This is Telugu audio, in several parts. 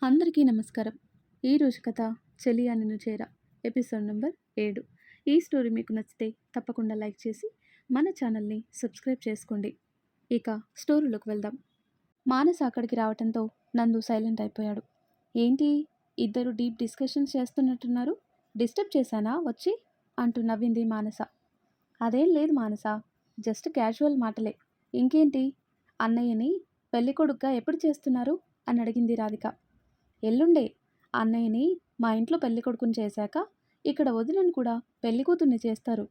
అందరికీ నమస్కారం. ఈరోజు కథ 'చెలియా నిన్ను చేరా' ఎపిసోడ్ నెంబర్ 7. ఈ స్టోరీ మీకు నచ్చితే తప్పకుండా లైక్ చేసి మన ఛానల్ని సబ్స్క్రైబ్ చేసుకోండి. ఇక స్టోరీలోకి వెళ్దాం. మానస అక్కడికి రావడంతో నందు సైలెంట్ అయిపోయాడు. ఏంటి, ఇద్దరు డీప్ డిస్కషన్స్ చేస్తున్నట్టున్నారు? డిస్టర్బ్ చేశానా వచ్చి అంటూ నవ్వింది మానస. అదేం లేదు మానస, జస్ట్ క్యాజువల్ మాటలే. ఇంకేంటి, అన్నయ్యని పెళ్ళికొడుగ్గా ఎప్పుడు చేస్తున్నారు అని అడిగింది రాధిక. ఎల్లుండే. అన్నయ్యని మా ఇంట్లో పెళ్ళికొడుకుని చేశాక ఇక్కడ వదినని కూడా పెళ్ళికూతుర్ని చేస్తారు.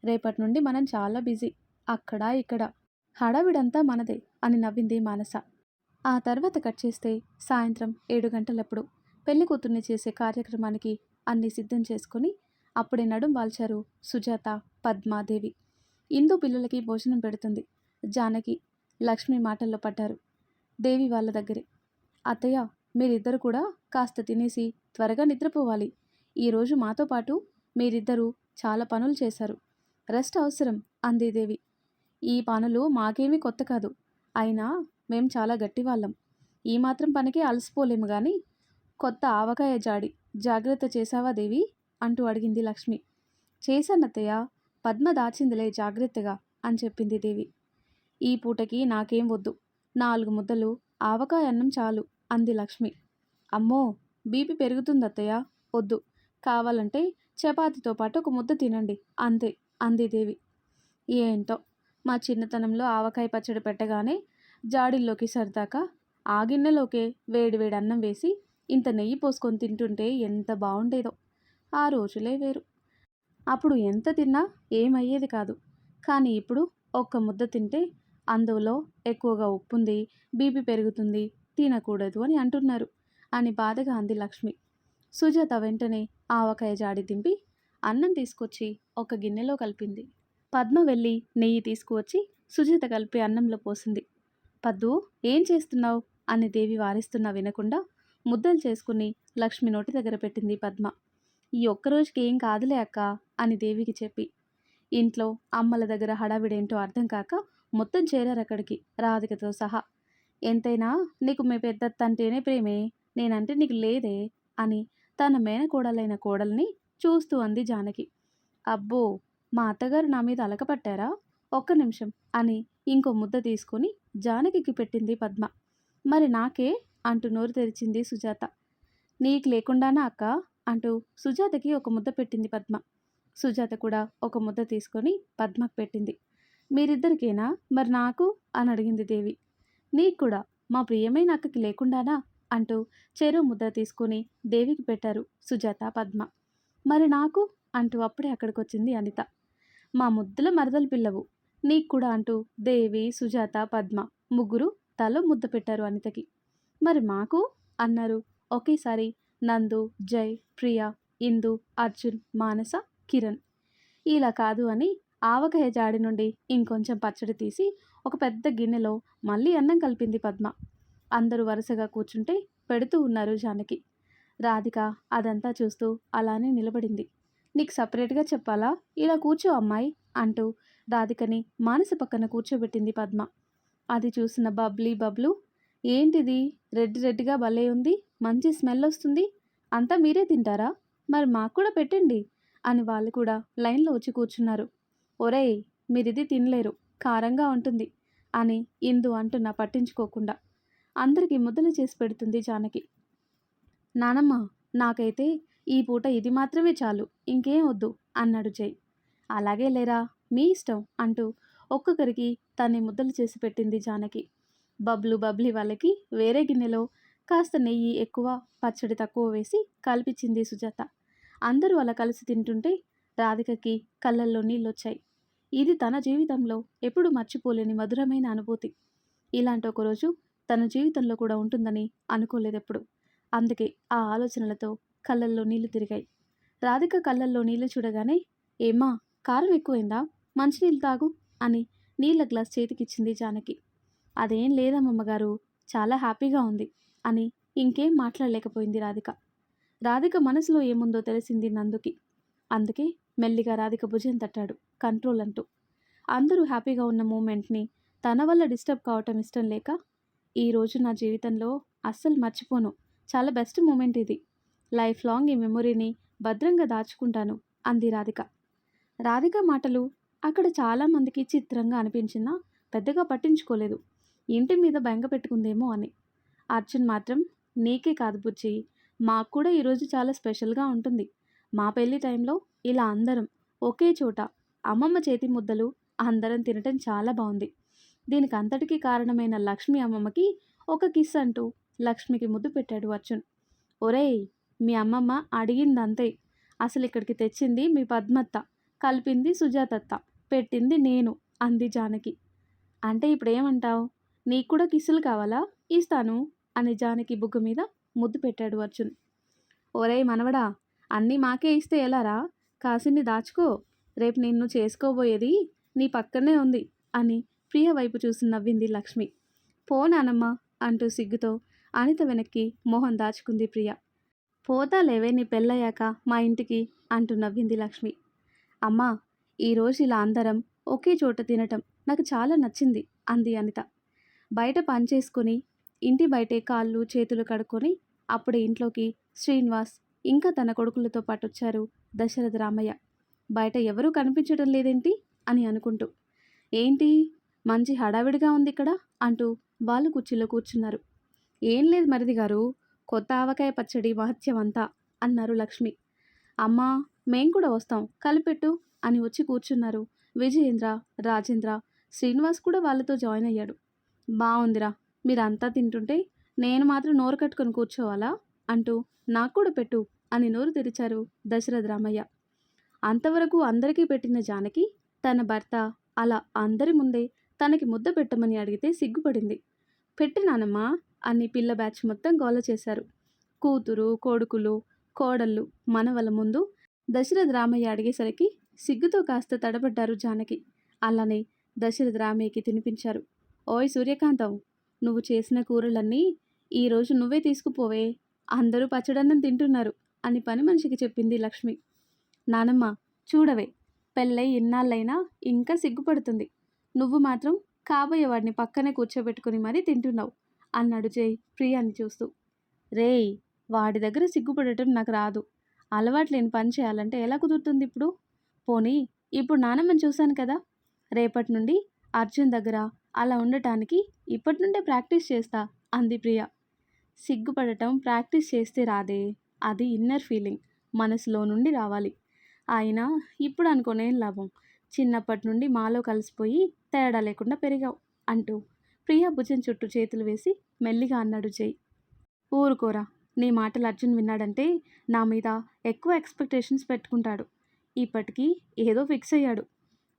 రేపటి నుండి మనం చాలా బిజీ. అక్కడ ఇక్కడ హడావిడంతా మనదే అని నవ్వింది మానస. ఆ తర్వాత కట్ చేస్తే సాయంత్రం 7 గంటలప్పుడు పెళ్ళికూతుర్ని చేసే కార్యక్రమానికి అన్నీ సిద్ధం చేసుకుని అప్పుడే నడుం వాల్చారు సుజాత, పద్మాదేవి. ఇందు పిల్లలకి భోజనం పెడుతుంది. జానకి, లక్ష్మి మాటల్లో పడ్డారు దేవి వాళ్ళ దగ్గరే. అత్తయ్య, మీరిద్దరు కూడా కాస్త తినేసి త్వరగా నిద్రపోవాలి. ఈరోజు మాతో పాటు మీరిద్దరూ చాలా పనులు చేశారు. రెస్ట్ అవసరం అంది దేవి. ఈ పనులు మాకేమీ కొత్త కాదు. అయినా మేం చాలా గట్టివాళ్ళం. ఈ మాత్రం పనికి అలసిపోలేము గాని కొత్త ఆవకాయ జాడి జాగ్రత్త చేశావా దేవి అంటూ అడిగింది లక్ష్మి. చేశానత్తయ్య, పద్మ దాచిందిలే జాగ్రత్తగా అని చెప్పింది దేవి. ఈ పూటకి నాకేం వద్దు, 4 ముద్దలు ఆవకాయ అన్నం చాలు అంది లక్ష్మి. అమ్మో, బీపీ పెరుగుతుందత్తయ్య, వద్దు. కావాలంటే చపాతీతో పాటు ఒక ముద్ద తినండి అంతే అంది దేవి. ఏంటో, మా చిన్నతనంలో ఆవకాయ పచ్చడి పెట్టగానే జాడీల్లోకి సర్దాక ఆ గిన్నెలోకే వేడివేడి అన్నం వేసి ఇంత నెయ్యి పోసుకొని తింటుంటే ఎంత బాగుండేదో. ఆ రోజులే వేరు. అప్పుడు ఎంత తిన్నా ఏమయ్యేది కాదు. కానీ ఇప్పుడు ఒక్క ముద్ద తింటే అందులో ఎక్కువగా ఉప్పుంది, బీపీ పెరుగుతుంది, తినకూడదు అని అంటున్నారు అని బాధగా అంది లక్ష్మి. సుజాత వెంటనే ఆవకాయ జాడి దింపి అన్నం తీసుకొచ్చి ఒక గిన్నెలో కలిపింది. పద్మ వెళ్ళి నెయ్యి తీసుకువచ్చి సుజాత కలిపి అన్నంలో పోసింది. పద్దు, ఏం చేస్తున్నావు అని దేవి వారిస్తున్నా వినకుండా ముద్దలు చేసుకుని లక్ష్మి నోటి దగ్గర పెట్టింది పద్మ. ఈ ఒక్కరోజుకి ఏం కాదులే అక్క అని దేవికి చెప్పి. ఇంట్లో అమ్మల దగ్గర హడావిడేంటో అర్థం కాక మొత్తం చేరారు అక్కడికి, రాధికతో సహా. ఎంతైనా నీకు మీ పెద్దత్త అంటేనే ప్రేమే, నేనంటే నీకు లేదే అని తన మేనకోడలైన కోడల్ని చూస్తూ అంది జానకి. అబ్బో, మా అత్తగారు నా మీద అలకపట్టారా? ఒక్క నిమిషం అని ఇంకో ముద్ద తీసుకొని జానకికి పెట్టింది పద్మ. మరి నాకే అంటూ నోరు తెరిచింది సుజాత. నీకు లేకుండానా అక్క అంటూ సుజాతకి ఒక ముద్ద పెట్టింది పద్మ. సుజాత కూడా ఒక ముద్ద తీసుకొని పద్మకు పెట్టింది. మీరిద్దరికేనా, మరి నాకు అని అడిగింది దేవి. నీకు కూడా, మా ప్రియమైన అక్కకి లేకుండానా అంటూ చెరో ముద్ద తీసుకుని దేవికి పెట్టారు సుజాత, పద్మ. మరి నాకు అంటూ అప్పుడే అక్కడికి వచ్చింది అనిత. మా ముద్దుల మరదలు పిల్లవు, నీకు కూడా అంటూ దేవి, సుజాత, పద్మ ముగ్గురు తలో ముద్ద పెట్టారు అనితకి. మరి మాకు అన్నారు ఒకేసారి నందు, జై, ప్రియ, ఇందు, అర్జున్, మానస, కిరణ్. ఇలా కాదు అని ఆవకాయ జాడి నుండి ఇంకొంచెం పచ్చడి తీసి ఒక పెద్ద గిన్నెలో మళ్ళీ అన్నం కలిపింది పద్మ. అందరూ వరుసగా కూర్చుంటే పెడుతూ ఉన్నారు జానకి. రాధిక అదంతా చూస్తూ అలానే నిలబడింది. నీకు సపరేట్గా చెప్పాలా, ఇలా కూర్చో అమ్మాయి అంటూ రాధికని మానస పక్కన కూర్చోబెట్టింది పద్మ. అది చూసిన బబ్లు, ఏంటిది రెడ్ రెడ్గా భలే ఉంది, మంచి స్మెల్ వస్తుంది, అంతా మీరే తింటారా, మరి మాకు కూడా పెట్టండి అని వాళ్ళు కూడా లైన్లో వచ్చి కూర్చున్నారు. ఒరేయ్, మీరిది తినలేరు, కారంగా ఉంటుంది అని ఇందు అంటున్నా పట్టించుకోకుండా. అందరికీ ముద్దలు చేసి పెడుతుంది జానకి. నానమ్మ, నాకైతే ఈ పూట ఇది మాత్రమే చాలు, ఇంకేం వద్దు అన్నాడు జై. అలాగే లేరా, మీ ఇష్టం అంటూ ఒక్కొక్కరికి తనే ముద్దలు చేసి పెట్టింది జానకి. బబ్లీ వాళ్ళకి వేరే గిన్నెలో కాస్త నెయ్యి ఎక్కువ, పచ్చడి తక్కువ వేసి కలిపించింది సుజాత. అందరూ అలా కలిసి తింటుంటే రాధికకి కళ్ళల్లో నీళ్ళొచ్చాయి. ఇది తన జీవితంలో ఎప్పుడూ మర్చిపోలేని మధురమైన అనుభూతి. ఇలాంటి ఒకరోజు తన జీవితంలో కూడా ఉంటుందని అనుకోలేదెప్పుడు. అందుకే ఆ ఆలోచనలతో కళ్ళల్లో నీళ్లు తిరిగాయి. రాధిక కళ్ళల్లో నీళ్లు చూడగానే, ఏమ్మా, కారం ఎక్కువైందా, మంచినీళ్ళు తాగు అని నీళ్ళ గ్లాస్ చేతికిచ్చింది జానకి. అదేం లేదమ్మమ్మగారు, చాలా హ్యాపీగా ఉంది అని ఇంకేం మాట్లాడలేకపోయింది రాధిక. రాధిక మనసులో ఏముందో తెలిసింది నందుకి. అందుకే మెల్లిగా రాధిక భుజం తట్టాడు కంట్రోల్ అంటూ. అందరూ హ్యాపీగా ఉన్న మూమెంట్ని తన వల్ల డిస్టర్బ్ కావటం ఇష్టం లేక, ఈరోజు నా జీవితంలో అస్సలు మర్చిపోను, చాలా బెస్ట్ మూమెంట్ ఇది. లైఫ్ లాంగ్ ఈ మెమొరీని భద్రంగా దాచుకుంటాను అంది రాధిక. రాధిక మాటలు అక్కడ చాలామందికి చిత్రంగా అనిపించినా పెద్దగా పట్టించుకోలేదు. ఇంటి మీద బెంగ పెట్టుకుందేమో అని. అర్జున్ మాత్రం, నీకే కాదు బుజ్జి, మాకు కూడా ఈరోజు చాలా స్పెషల్గా ఉంటుంది. మా పెళ్లి టైంలో ఇలా అందరం ఒకే చోట అమ్మమ్మ చేతి ముద్దలు అందరం తినటం చాలా బాగుంది. దీనికి అంతటికీ కారణమైన లక్ష్మి అమ్మమ్మకి ఒక కిస్ అంటూ లక్ష్మికి ముద్దు పెట్టాడు అర్జున్. ఒరేయ్, మీ అమ్మమ్మ అడిగిందంతే. అసలు ఇక్కడికి తెచ్చింది మీ పద్మత్త, కలిపింది సుజాతత్త, పెట్టింది నేను అంది జానకి. అంటే ఇప్పుడేమంటావు? నీకు కూడా కిస్సులు కావాలా? ఇస్తాను అని జానకి బుగ్గ మీద ముద్దు పెట్టాడు అర్జున్. ఒరేయ్ మనవడా, అన్నీ మాకే ఇస్తే ఎలారా? కాసిన్ని దాచుకో. రేపు నిన్ను చేసుకోబోయేది నీ పక్కనే ఉంది అని ప్రియ వైపు చూసి నవ్వింది లక్ష్మి. పో నానమ్మ అంటూ సిగ్గుతో అనిత వెనక్కి మొహం దాచుకుంది ప్రియ. పోతా లేవే నీ పెళ్ళయ్యాక మా ఇంటికి అంటూ నవ్వింది లక్ష్మి. అమ్మా, ఈరోజు ఇలా అందరం ఒకే చోట తినటం నాకు చాలా నచ్చింది అంది అనిత. బయట పనిచేసుకొని ఇంటి బయటే కాళ్ళు చేతులు కడుక్కొని అప్పుడే ఇంట్లోకి శ్రీనివాస్ ఇంకా తన కొడుకులతో పాటు వచ్చారు దశరథ రామయ్య. బయట ఎవరూ కనిపించడం లేదేంటి అని అనుకుంటూ. ఏంటి మంచి హడావిడిగా ఉంది ఇక్కడ అంటూ వాళ్ళు కుర్చీలో కూర్చున్నారు. ఏం లేదు మరిది గారు, కొత్త ఆవకాయ పచ్చడి మహత్యం అంతా అన్నారు లక్ష్మి. అమ్మా, మేం కూడా వస్తాం, కలిపెట్టు అని వచ్చి కూర్చున్నారు విజయేంద్ర, రాజేంద్ర. శ్రీనివాస్ కూడా వాళ్ళతో జాయిన్ అయ్యాడు. బాగుందిరా, మీరంతా తింటుంటే నేను మాత్రం నోరు కట్టుకొని కూర్చోవాలా అంటూ నాకు కూడా పెట్టు అని నోరు తెరిచారు దశరథ రామయ్య. అంతవరకు అందరికీ పెట్టిన జానకి తన భర్త అలా అందరి ముందే తనకి ముద్ద పెట్టమని అడిగితే సిగ్గుపడింది. పెట్టినానమ్మా అని పిల్ల బ్యాచ్ మొత్తం గోల చేశారు. కూతురు, కొడుకులు, కోడళ్ళు, మనవల ముందు దశరథ రామయ్య అడిగేసరికి సిగ్గుతో కాస్త తడబడ్డారు జానకి. అలానే దశరథ రామయ్యకి తినిపించారు. ఓయ్ సూర్యకాంతం, నువ్వు చేసిన కూరలన్నీ ఈరోజు నువ్వే తీసుకుపోవే, అందరూ పచ్చడన్నం తింటున్నారు అని పని మనిషికి చెప్పింది లక్ష్మి. నానమ్మ చూడవే, పెళ్ళై ఇన్నాళ్ళైనా ఇంకా సిగ్గుపడుతుంది. నువ్వు మాత్రం కాబోయేవాడిని పక్కనే కూర్చోబెట్టుకుని మరీ తింటున్నావు అన్నాడు జై ప్రియాని చూస్తూ. రేయ్, వాడి దగ్గర సిగ్గుపడటం నాకు రాదు. అలవాట్లేని పని చేయాలంటే ఎలా కుదురుతుంది ఇప్పుడు? పోనీ ఇప్పుడు నానమ్మని చూశాను కదా, రేపటి నుండి అర్జున్ దగ్గర అలా ఉండటానికి ఇప్పటి నుండే ప్రాక్టీస్ చేస్తా అంది ప్రియ. సిగ్గుపడటం ప్రాక్టీస్ చేస్తే రాదే, అది ఇన్నర్ ఫీలింగ్, మనసులో నుండి రావాలి. అయినా ఇప్పుడు అనుకోనేం లాభం, చిన్నప్పటి నుండి మాలో కలిసిపోయి తేడా లేకుండా పెరిగావు అంటూ ప్రియ భుజం చుట్టూ చేతులు వేసి మెల్లిగా అన్నాడు జై. ఊరుకోరా, నీ మాటలు అర్జున్ విన్నాడంటే నా మీద ఎక్కువ ఎక్స్పెక్టేషన్స్ పెట్టుకుంటాడు. ఇప్పటికీ ఏదో ఫిక్స్ అయ్యాడు.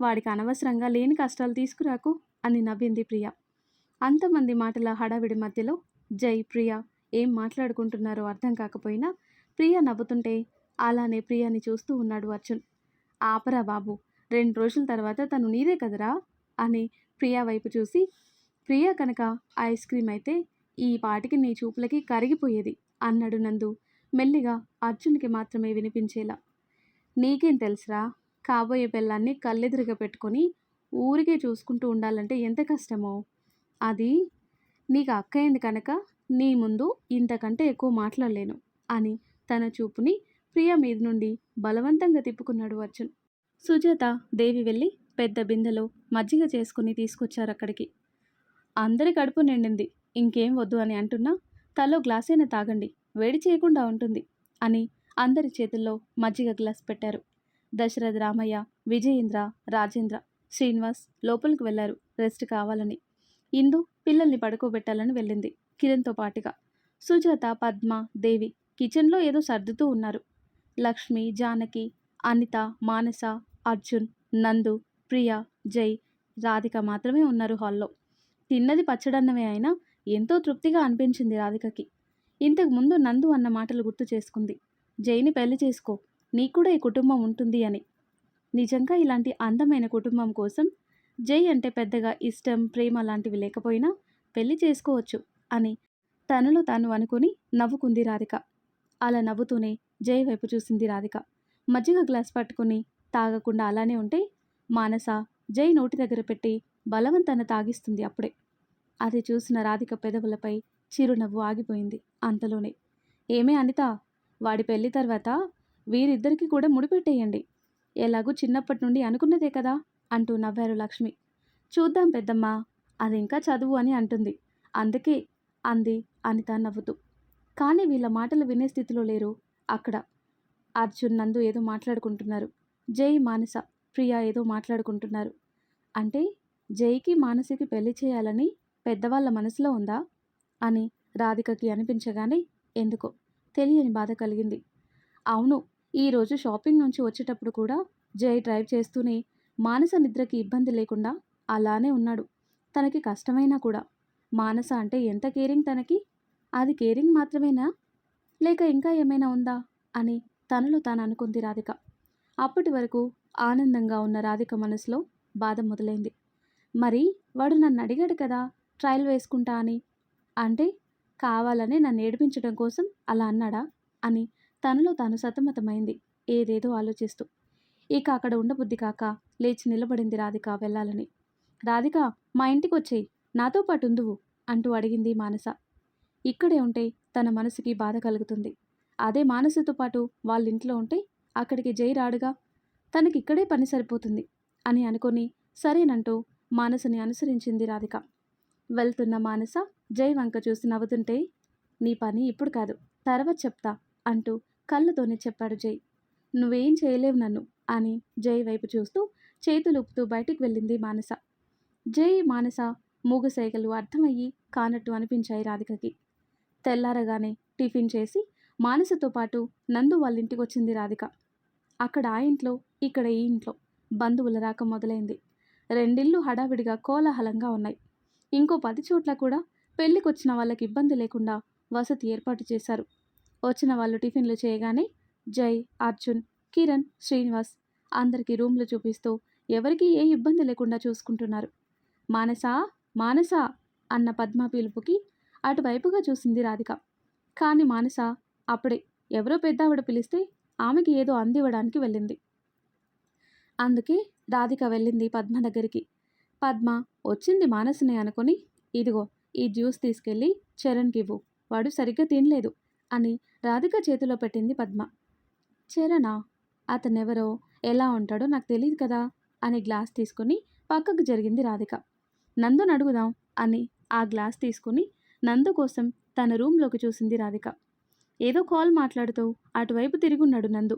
వాడికి అనవసరంగా లేని కష్టాలు తీసుకురాకు అని నవ్వింది ప్రియ. అంతమంది మాటల హడావిడి మధ్యలో జై, ప్రియ ఏం మాట్లాడుకుంటున్నారో అర్థం కాకపోయినా ప్రియ నవ్వుతుంటే అలానే ప్రియని చూస్తూ ఉన్నాడు అర్జున్. ఆపరా బాబు, 2 రోజుల తర్వాత తను నీదే కదరా అని ప్రియా వైపు చూసి, ప్రియ కనుక ఐస్ క్రీమ్ అయితే ఈ పాటికి నీ చూపులకి కరిగిపోయేది అన్నాడు నందు మెల్లిగా అర్జున్కి మాత్రమే వినిపించేలా. నీకేం తెలుసురా, కాబోయే పిల్లాన్ని కళ్ళెదురుగా పెట్టుకొని ఊరికే చూసుకుంటూ ఉండాలంటే ఎంత కష్టమో. అది నీకు అక్కయింది కనుక నీ ముందు ఇంతకంటే ఎక్కువ మాట్లాడలేను అని తన చూపుని ప్రియ మీద నుండి బలవంతంగా తిప్పుకున్నాడు అర్జున్. సుజాత, దేవి వెళ్ళి పెద్ద బిందెలో మజ్జిగ చేసుకుని తీసుకొచ్చారు అక్కడికి. అందరి కడుపు నిండింది, ఇంకేం వద్దు అని అంటున్నా తలో గ్లాసైనా తాగండి, వేడి చేయకుండా ఉంటుంది అని అందరి చేతుల్లో మజ్జిగ గ్లాస్ పెట్టారు. దశరథ రామయ్య, విజయేంద్ర, రాజేంద్ర, శ్రీనివాస్ లోపలికి వెళ్లారు రెస్ట్ కావాలని. ఇందు పిల్లల్ని పడుకోబెట్టాలని వెళ్ళింది కిరణ్తో పాటుగా. సుజాత, పద్మ, దేవి కిచెన్లో ఏదో సర్దుతూ ఉన్నారు. లక్ష్మి, జానకి, అనిత, మానస, అర్జున్, నందు, ప్రియ, జై, రాధిక మాత్రమే ఉన్నారు హాల్లో. తిన్నది పచ్చడన్నమే అయినా ఎంతో తృప్తిగా అనిపించింది రాధికకి. ఇంతకు ముందు నందు అన్న మాటలు గుర్తు చేసుకుంది. జైని పెళ్లి చేసుకో, నీకు కూడా ఈ కుటుంబం ఉంటుంది అని. నిజంగా ఇలాంటి అందమైన కుటుంబం కోసం జై అంటే పెద్దగా ఇష్టం, ప్రేమ లాంటివి లేకపోయినా పెళ్లి చేసుకోవచ్చు అని తనలో తాను అనుకుని నవ్వుకుంది రాధిక. అలా నవ్వుతూనే జై వైపు చూసింది రాధిక. మజ్జిగ గ్లాస్ పట్టుకుని తాగకుండా అలానే ఉంటే మానస జై నోటి దగ్గర పెట్టి బలవంతాన తాగిస్తుంది అప్పుడే. అది చూసిన రాధిక పెదవులపై చిరునవ్వు ఆగిపోయింది అంతలోనే. ఏమే అనిత, వాడి పెళ్లి తర్వాత వీరిద్దరికీ కూడా ముడిపెట్టేయండి. ఎలాగూ చిన్నప్పటి నుండి అనుకున్నదే కదా అంటూ నవ్వారు లక్ష్మి. చూద్దాం పెద్దమ్మా, అది ఇంకా చదువు అని అంటుంది, అందుకే అంది అనిత నవ్వుతూ. కానీ వీళ్ళ మాటలు వినే స్థితిలో లేరు అక్కడ. అర్జున్, నందు ఏదో మాట్లాడుకుంటున్నారు. జై, మానస, ప్రియా ఏదో మాట్లాడుకుంటున్నారు. అంటే జైకి మానసికి పెళ్లి చేయాలని పెద్దవాళ్ళ మనసులో ఉందా అని రాధికకి అనిపించగానే ఎందుకో తెలియని బాధ కలిగింది. అవును, ఈరోజు షాపింగ్ నుంచి వచ్చేటప్పుడు కూడా జై డ్రైవ్ చేస్తూనే మానస నిద్రకి ఇబ్బంది లేకుండా అలానే ఉన్నాడు. తనకి కష్టమైనా కూడా. మానస అంటే ఎంత కేరింగ్ తనకి. అది కేరింగ్ మాత్రమేనా, లేక ఇంకా ఏమైనా ఉందా అని తనలో తాను అనుకుంది రాధిక. అప్పటి వరకు ఆనందంగా ఉన్న రాధిక మనసులో బాధ మొదలైంది. మరి వాడు నన్ను అడిగాడు కదా ట్రయల్ వేసుకుంటా అని, అంటే కావాలని నన్ను ఏడిపించడం కోసం అలా అన్నాడా అని తనలో తాను సతమతమైంది, ఏదేదో ఆలోచిస్తూ. ఇక అక్కడ ఉండబుద్ధి కాక లేచి నిలబడింది రాధిక వెళ్ళాలని. రాధిక, మా ఇంటికి వచ్చేయి, నాతో పాటు ఉందువు అంటూ అడిగింది మానస. ఇక్కడే ఉంటే తన మనసుకి బాధ కలుగుతుంది. అదే మానసతో పాటు వాళ్ళ ఇంట్లో ఉంటే అక్కడికి జై రాడుగా, తనకిక్కడే పని సరిపోతుంది అని అనుకొని సరేనంటూ మానసని అనుసరించింది రాధిక. వెళ్తున్న మానస జై వంక చూసి నవ్వుతుంటే, నీ పని ఇప్పుడు కాదు, తర్వాత చెప్తా అంటూ కళ్ళతోనే చెప్పాడు జై. నువ్వేం చేయలేవు నన్ను అని జై వైపు చూస్తూ చేతులుపుతూ బయటికి వెళ్ళింది మానస. జై, మానస మూగసైగలు అర్థమయ్యి కానట్టు అనిపించాయి రాధికకి. తెల్లారగానే టిఫిన్ చేసి మానసతో పాటు నందు వాళ్ళ ఇంటికి వచ్చింది రాధిక. అక్కడ ఆ ఇంట్లో, ఇక్కడ ఈ ఇంట్లో బంధువుల రాక మొదలైంది. రెండిళ్ళు హడావిడిగా కోలాహలంగా ఉన్నాయి. ఇంకో 10 చోట్ల కూడా పెళ్ళికొచ్చిన వాళ్ళకి ఇబ్బంది లేకుండా వసతి ఏర్పాటు చేశారు. వచ్చిన వాళ్ళు టిఫిన్లు చేయగానే జై, అర్జున్, కిరణ్, శ్రీనివాస్ అందరికీ రూమ్లు చూపిస్తూ ఎవరికీ ఏ ఇబ్బంది లేకుండా చూసుకుంటున్నారు. మానసా, మానసా అన్న పద్మ పిలుపుకి అటువైపుగా చూసింది రాధిక. కానీ మానస అప్పుడే ఎవరో పెద్దావిడ పిలిస్తే ఆమెకి ఏదో అందివ్వడానికి వెళ్ళింది. అందుకే రాధిక వెళ్ళింది పద్మ దగ్గరికి. పద్మ వచ్చింది మానసనే అనుకుని, ఇదిగో ఈ జ్యూస్ తీసుకెళ్ళి చరణ్కి ఇవ్వు, వాడు సరిగ్గా తినలేదు అని రాధిక చేతిలో పెట్టింది పద్మ. చరణా, అతనెవరో ఎలా ఉంటాడో నాకు తెలియదు కదా అని గ్లాస్ తీసుకుని పక్కకు జరిగింది రాధిక. నందుని అడుగుదాం అని ఆ గ్లాస్ తీసుకుని నందు కోసం తన రూమ్లోకి చూసింది రాధిక. ఏదో కాల్ మాట్లాడుతూ అటువైపు తిరుగున్నాడు నందు.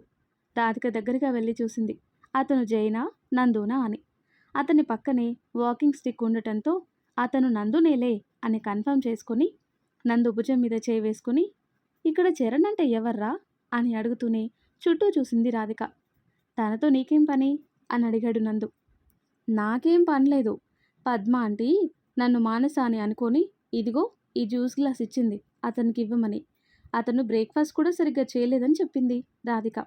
రాధిక దగ్గరగా వెళ్ళి చూసింది. అతను జైనా, నందునా అని. అతని పక్కనే వాకింగ్ స్టిక్ ఉండటంతో అతను నందునేలే అని కన్ఫర్మ్ చేసుకుని నందు భుజం మీద చేయి వేసుకుని, ఇక్కడ చరణ్ అంటే ఎవర్రా అని అడుగుతూనే చుట్టూ చూసింది రాధిక. తనతో నీకేం పని అని అడిగాడు నందు. నాకేం పనిలేదు, పద్మ ఆంటీ నన్ను మానస అని అనుకొని ఇదిగో ఈ జ్యూస్ గ్లాస్ ఇచ్చింది అతనికి ఇవ్వమని. అతను బ్రేక్ఫాస్ట్ కూడా సరిగ్గా చేయలేదని చెప్పింది రాధిక.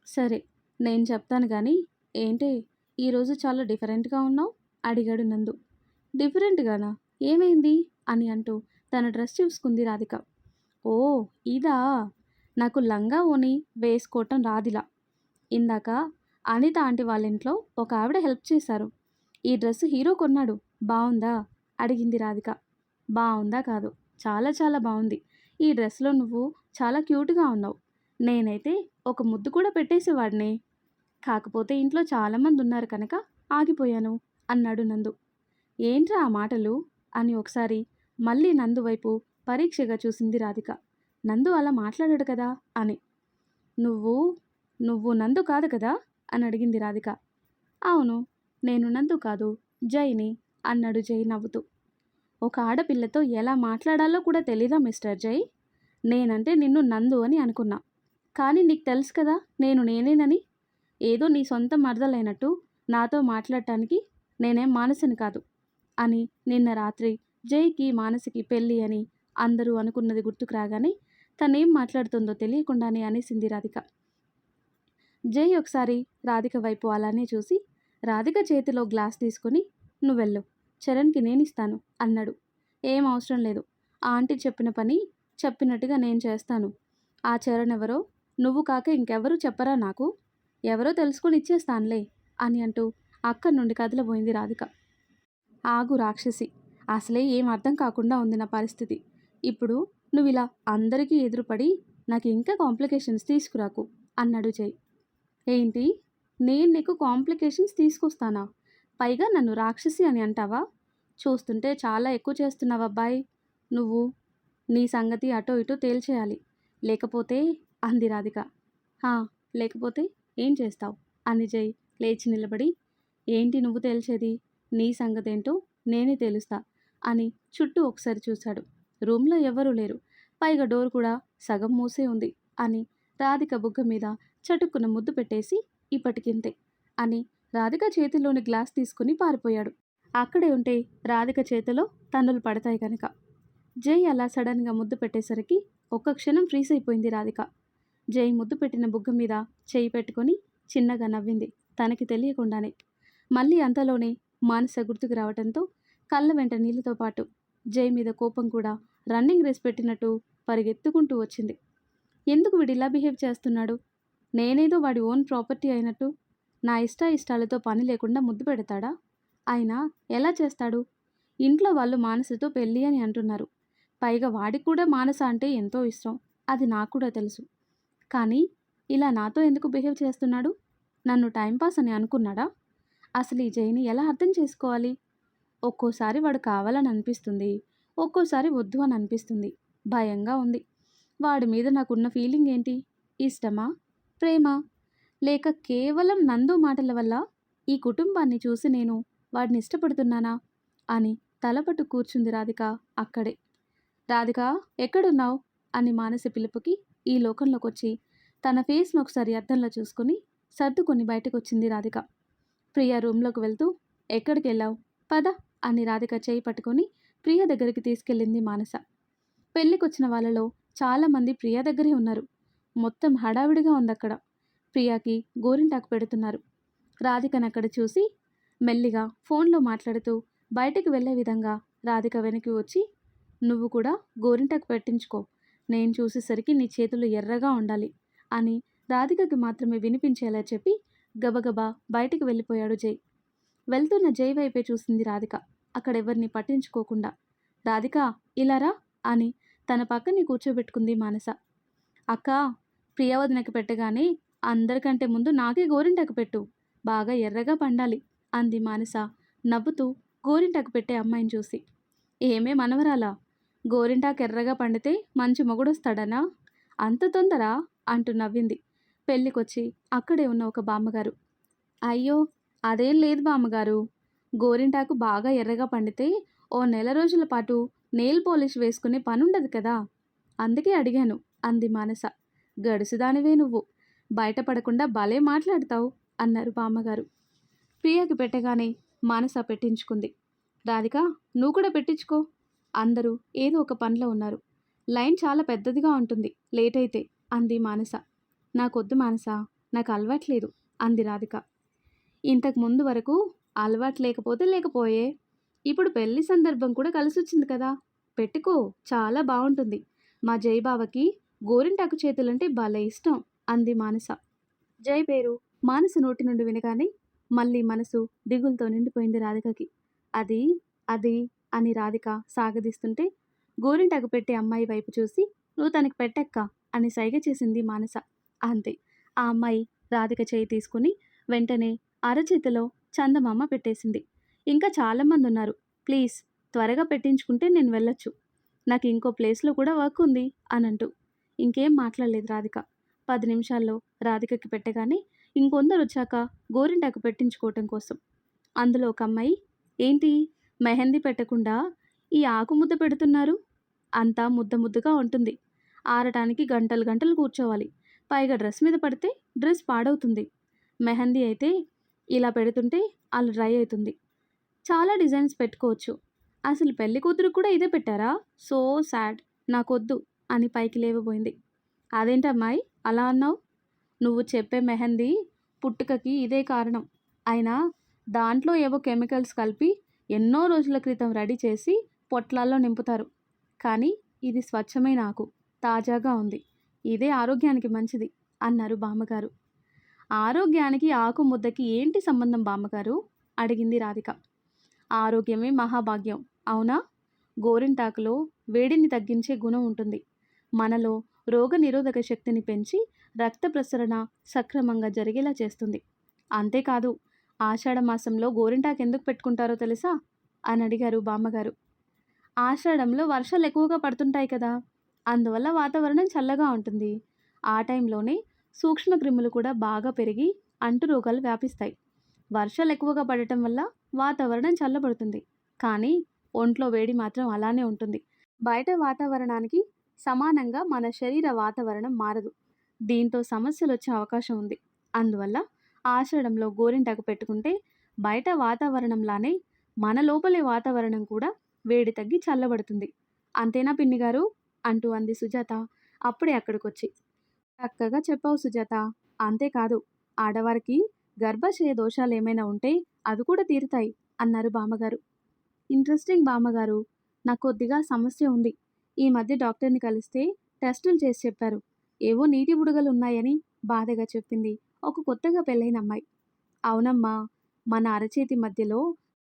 సరే, నేను చెప్తాను కానీ ఏంటే ఈరోజు చాలా డిఫరెంట్గా ఉన్నావు అడిగాడు నందు. డిఫరెంట్గానా, ఏమైంది అని అంటూ తన డ్రెస్ చూసుకుంది రాధిక. ఓ ఇదా, నాకు లంగా ఓని వేసుకోవటం రాదిలా. ఇందాక అనిత ఆంటీ వాళ్ళ ఇంట్లో ఒక ఆవిడ హెల్ప్ చేశారు. ఈ డ్రెస్ హీరో కొన్నాడు, బాగుందా అడిగింది రాధిక. బాగుందా కాదు, చాలా చాలా బాగుంది. ఈ డ్రెస్లో నువ్వు చాలా క్యూట్గా ఉన్నావు. నేనైతే ఒక ముద్దు కూడా పెట్టేసేవాడిని, కాకపోతే ఇంట్లో చాలామంది ఉన్నారు కనుక ఆగిపోయాను అన్నాడు నందు. ఏంట్రా ఆ మాటలు అని ఒకసారి మళ్ళీ నందు వైపు పరీక్షగా చూసింది రాధిక. నందు అలా మాట్లాడాడు కదా అని. నువ్వు నువ్వు నందు కాదు కదా అని అడిగింది రాధిక. అవును, నేను నందు కాదు, జైని అన్నాడు జై నవ్వుతూ. ఒక ఆడపిల్లతో ఎలా మాట్లాడాలో కూడా తెలీదా మిస్టర్ జై? నేనంటే నిన్ను నందు అని అనుకున్నా, కానీ నీకు తెలుసు కదా నేను నేనేనని. ఏదో నీ సొంత మరదలైనట్టు నాతో మాట్లాడటానికి నేనేం మానసిని కాదు అని నిన్న రాత్రి జైకి మానసికి పెళ్ళి అని అందరూ అనుకున్నది గుర్తుకు రాగానే తనేం మాట్లాడుతుందో తెలియకుండానే అనేసింది రాధిక. జై ఒకసారి రాధిక వైపు అలానే చూసి రాధిక చేతిలో గ్లాస్ తీసుకుని, నువ్వెళ్ళు, చరణ్కి నేనిస్తాను అన్నాడు. ఏం అవసరం లేదు, ఆంటీ చెప్పిన పని చెప్పినట్టుగా నేను చేస్తాను. ఆ చరణ్ ఎవరో నువ్వు కాక ఇంకెవరూ చెప్పరా నాకు, ఎవరో తెలుసుకొని ఇచ్చేస్తానులే అని అంటూ అక్కడి నుండి కదలబోయింది రాధిక. ఆగు రాక్షసి, అసలే ఏం అర్థం కాకుండా ఉంది నా పరిస్థితి. ఇప్పుడు నువ్వు ఇలా అందరికీ ఎదురుపడి నాకు ఇంకా కాంప్లికేషన్స్ తీసుకురాకు అన్నాడు జై. ఏంటి? నేను నీకు కాంప్లికేషన్స్ తీసుకొస్తానా? పైగా నన్ను రాక్షసి అని అంటావా? చూస్తుంటే చాలా ఎక్కువ చేస్తున్నావబ్బాయ్ నువ్వు. నీ సంగతి అటో ఇటో తేల్చేయాలి. లేకపోతే అంది రాధిక. హా, లేకపోతే ఏం చేస్తావు అని జై లేచి నిలబడి, ఏంటి నువ్వు తేల్చేది? నీ సంగతేంటో నేనే తేలుస్తా అని చుట్టూ ఒకసారి చూశాడు. రూమ్లో ఎవరూ లేరు. పైగా డోర్ కూడా సగం మూసే ఉంది అని రాధిక బుగ్గ మీద చటుక్కున ముద్దు పెట్టేసి, ఇప్పటికింతే అని రాధిక చేతిలోని గ్లాస్ తీసుకుని పారిపోయాడు. అక్కడే ఉంటే రాధిక చేతిలో తన్నులు పడతాయి కనుక. జై అలా సడన్గా ముద్దు పెట్టేసరికి ఒక్క క్షణం ఫ్రీజ్ అయిపోయింది రాధిక. జై ముద్దు పెట్టిన బుగ్గ మీద చేయి పెట్టుకొని చిన్నగా నవ్వింది, తనకి తెలియకుండానే. మళ్ళీ అంతలోనే మానస గుర్తుకు రావడంతో కళ్ళ వెంట నీళ్ళతో పాటు జై మీద కోపం కూడా రన్నింగ్ రేస్ పెట్టినట్టు పరిగెత్తుకుంటూ వచ్చింది. ఎందుకు వీడు ఇలా బిహేవ్ చేస్తున్నాడు? నేనేదో వాడి ఓన్ ప్రాపర్టీ అయినట్టు నా ఇష్టాలతో పని లేకుండా ముద్దు పెడతాడా? అయినా ఎలా చేస్తాడు? ఇంట్లో వాళ్ళు మానసతో పెళ్ళి అని అంటున్నారు. పైగా వాడికి కూడా మానస అంటే ఎంతో ఇష్టం, అది నాకు కూడా తెలుసు. కానీ ఇలా నాతో ఎందుకు బిహేవ్ చేస్తున్నాడు? నన్ను టైంపాస్ అని అనుకున్నాడా? అసలు ఈ జైని ఎలా అర్థం చేసుకోవాలి? ఒక్కోసారి వాడు కావాలని అనిపిస్తుంది, ఒక్కోసారి వద్దు అని అనిపిస్తుంది. భయంగా ఉంది. వాడి మీద నాకున్న ఫీలింగ్ ఏంటి? ఇష్టమా, ప్రేమ, లేక కేవలం నందు మాటల వల్ల ఈ కుటుంబాన్ని చూసి నేను వాడిని ఇష్టపడుతున్నానా అని తలపట్టు కూర్చుంది రాధిక అక్కడే. రాధిక, ఎక్కడున్నావు అని మానసి పిలుపుకి ఈ లోకంలోకి వచ్చి తన ఫేస్ను ఒకసారి అద్దంలో చూసుకుని సర్దుకొని బయటకు వచ్చింది రాధిక. ప్రియ రూమ్లోకి వెళ్తూ, ఎక్కడికి వెళ్ళావు? పద అని రాధిక చేయి పట్టుకొని ప్రియ దగ్గరికి తీసుకెళ్ళింది మానస. పెళ్ళికొచ్చిన వాళ్ళలో చాలామంది ప్రియ దగ్గరే ఉన్నారు. మొత్తం హడావిడిగా ఉందక్కడ. ప్రియాకి గోరింటాకు పెడుతున్నారు. రాధికనక్కడ చూసి మెల్లిగా ఫోన్లో మాట్లాడుతూ బయటికి వెళ్ళే విధంగా రాధిక వెనక్కి వచ్చి, నువ్వు కూడా గోరింటాకు పెట్టించుకో, నేను చూసేసరికి నీ చేతులు ఎర్రగా ఉండాలి అని రాధికకి మాత్రమే వినిపించేలా చెప్పి గబగబా బయటికి వెళ్ళిపోయాడు జై. వెళ్తున్న జై వైపే చూసింది రాధిక, అక్కడెవరిని పట్టించుకోకుండా. రాధిక, ఇలారా అని తన పక్కని కూర్చోబెట్టుకుంది మానస. అక్క, ప్రియవదనకి పెట్టగానే అందరికంటే ముందు నాకే గోరింటాకు పెట్టు, బాగా ఎర్రగా పండాలి అంది మానస నవ్వుతూ గోరింటాకు పెట్టే అమ్మాయిని చూసి. ఏమే మనవరాలా, గోరింటాకు ఎర్రగా పండితే మంచి మొగుడొస్తాడనా? అంత తొందర అంటూ నవ్వింది పెళ్ళికొచ్చి అక్కడే ఉన్న ఒక బామ్మగారు. అయ్యో, అదేం లేదు బామ్మగారు, గోరింటాకు బాగా ఎర్రగా పండితే ఓ నెల రోజుల పాటు నెయిల్ పాలిష్ వేసుకునే పనుండదు కదా, అందుకే అడిగాను అంది మానస. గడుసుదానివే నువ్వు, బయటపడకుండా భలే మాట్లాడతావు అన్నారు బామ్మగారు. ప్రియకి పెట్టగానే మానస పెట్టించుకుంది. రాధిక, నువ్వు కూడా పెట్టించుకో. అందరూ ఏదో ఒక పనిలో ఉన్నారు. లైన్ చాలా పెద్దదిగా ఉంటుంది లేట్ అయితే అంది మానస. నాకొద్దు మానస, నాకు అలవాట్లేదు అంది రాధిక. ఇంతకు ముందు వరకు అలవాటు లేకపోతే లేకపోయే, ఇప్పుడు పెళ్లి సందర్భం కూడా కలిసొచ్చింది కదా, పెట్టుకో, చాలా బాగుంటుంది. మా జై బావకి గోరింటాకు చేతులంటే భలే ఇష్టం అంది మానస. జై పేరు మానస నోటి నుండి వినగానే మళ్ళీ మనసు దిగులతో నిండిపోయింది రాధికకి. అది అది అని రాధిక సాగదీస్తుంటే గోరింటాకు పెట్టే అమ్మాయి వైపు చూసి, నువ్వు తనకి పెట్టక్క అని సైగ చేసింది మానస. అంతే, ఆ అమ్మాయి రాధిక చేయి తీసుకుని వెంటనే అరచేతిలో చందమామ పెట్టేసింది. ఇంకా చాలామంది ఉన్నారు, ప్లీజ్ త్వరగా పెట్టించుకుంటే నేను వెళ్ళొచ్చు, నాకు ఇంకో ప్లేస్లో కూడా వర్క్ ఉంది అనంటూ. ఇంకేం మాట్లాడలేదు రాధిక. 10 నిమిషాల్లో రాధికకి పెట్టగానే ఇంకొందరు వచ్చాక గోరింటాకు పెట్టించుకోవటం కోసం. అందులో ఒక అమ్మాయి, ఏంటి మెహందీ పెట్టకుండా ఈ ఆకు ముద్ద పెడుతున్నారు? అంతా ముద్ద ముద్దగా ఉంటుంది, ఆరటానికి గంటలు గంటలు కూర్చోవాలి, పైగా డ్రెస్ మీద పడితే డ్రెస్ పాడవుతుంది. మెహందీ అయితే ఇలా పెడుతుంటే అలా డ్రై అవుతుంది. చాలా డిజైన్స్ పెట్టుకోవచ్చు, అసలు పెళ్లి కూతురు కూడా ఇదే పెట్టారా? సో సాడ్, నాకొద్దు అని పైకి లేవబోయింది. అదేంటమ్మాయి అలా అన్నావు? నువ్వు చెప్పే మెహందీ పుట్టుకకి ఇదే కారణం. అయినా దాంట్లో ఏవో కెమికల్స్ కలిపి ఎన్నో రోజుల క్రితం రెడీ చేసి పొట్లాల్లో నింపుతారు. కానీ ఇది స్వచ్ఛమైన ఆకు, తాజాగా ఉంది, ఇదే ఆరోగ్యానికి మంచిది అన్నారు బామ్మగారు. ఆరోగ్యానికి ఆకు ముద్దకి ఏంటి సంబంధం బామ్మగారు అడిగింది రాధిక. ఆరోగ్యమే మహాభాగ్యం, అవునా? గోరింటాకులో వేడిని తగ్గించే గుణం ఉంటుంది. మనలో రోగనిరోధక శక్తిని పెంచి రక్త ప్రసరణ సక్రమంగా జరిగేలా చేస్తుంది. అంతేకాదు, ఆషాఢ మాసంలో గోరింటాకు ఎందుకు పెట్టుకుంటారో తెలుసా అని అడిగారు బామ్మగారు. ఆషాఢంలో వర్షాలు ఎక్కువగా పడుతుంటాయి కదా, అందువల్ల వాతావరణం చల్లగా ఉంటుంది. ఆ టైంలోనే సూక్ష్మక్రిములు కూడా బాగా పెరిగి అంటు రోగాలు వ్యాపిస్తాయి. వర్షాలు ఎక్కువగా పడటం వల్ల వాతావరణం చల్లబడుతుంది, కానీ ఒంట్లో వేడి మాత్రం అలానే ఉంటుంది. బయట వాతావరణానికి సమానంగా మన శరీర వాతావరణం మారదు. దీంతో సమస్యలు వచ్చే అవకాశం ఉంది. అందువల్ల ఆషాఢంలో గోరింటాకు పెట్టుకుంటే బయట వాతావరణంలానే మన లోపలి వాతావరణం కూడా వేడి తగ్గి చల్లబడుతుంది. అంతేనా పిన్ని గారు అంటూ అంది సుజాత అప్పుడే అక్కడికొచ్చి. చక్కగా చెప్పావు సుజాత. అంతేకాదు, ఆడవారికి గర్భాశయ దోషాలు ఏమైనా ఉంటే అవి కూడా తీరుతాయి అన్నారు బామ్మగారు. ఇంట్రెస్టింగ్ బామ్మగారు. నాకు కొద్దిగా సమస్య ఉంది. ఈ మధ్య డాక్టర్ని కలిస్తే టెస్టులు చేసి చెప్పారు. ఏవో నీటి బుడగలు ఉన్నాయని బాధగా చెప్పింది ఒక కొత్తగా పెళ్ళైన అమ్మాయి. అవునమ్మా, మన అరచేతి మధ్యలో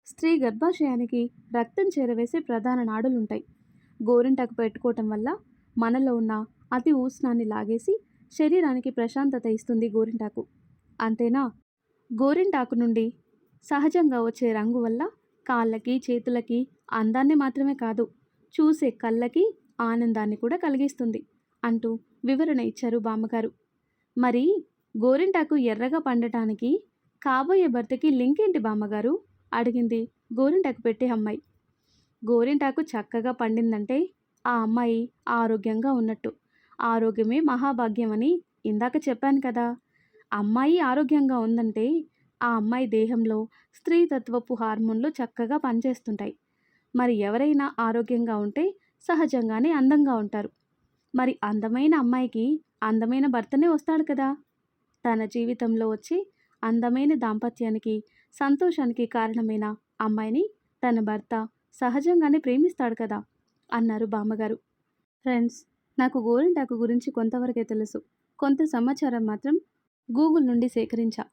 స్త్రీ గర్భాశయానికి రక్తం చేరవేసే ప్రధాన నాడులుంటాయి. గోరింటాకు పెట్టుకోవటం వల్ల మనలో ఉన్న అతి ఉష్ణాన్ని లాగేసి శరీరానికి ప్రశాంతత ఇస్తుంది గోరింటాకు. అంతేనా, గోరింటాకు నుండి సహజంగా వచ్చే రంగు వల్ల కాళ్ళకి చేతులకి అందాన్ని మాత్రమే కాదు, చూసే కళ్ళకి ఆనందాన్ని కూడా కలిగిస్తుంది అంటూ వివరణ ఇచ్చారు బామ్మగారు. మరి గోరింటాకు ఎర్రగా పండటానికి కాబోయే భర్తకి లింక్ ఏంటి బామ్మగారు అడిగింది గోరింటాకు పెట్టే అమ్మాయి. గోరింటాకు చక్కగా పండిందంటే ఆ అమ్మాయి ఆరోగ్యంగా ఉన్నట్టు. ఆరోగ్యమే మహాభాగ్యం అని ఇందాక చెప్పాను కదా. అమ్మాయి ఆరోగ్యంగా ఉందంటే ఆ అమ్మాయి దేహంలో స్త్రీతత్వపు హార్మోన్లు చక్కగా పనిచేస్తుంటాయి. మరి ఎవరైనా ఆరోగ్యంగా ఉంటే సహజంగానే అందంగా ఉంటారు. మరి అందమైన అమ్మాయికి అందమైన భర్తనే వస్తాడు కదా. తన జీవితంలో వచ్చే అందమైన దాంపత్యానికి సంతోషానికి కారణమైన అమ్మాయిని తన భర్త సహజంగానే ప్రేమిస్తాడు కదా అన్నారు బామ్మగారు. ఫ్రెండ్స్, నాకు గోరింటాకు గురించి కొంతవరకే తెలుసు. కొంత సమాచారం మాత్రం గూగుల్ నుండి సేకరించా.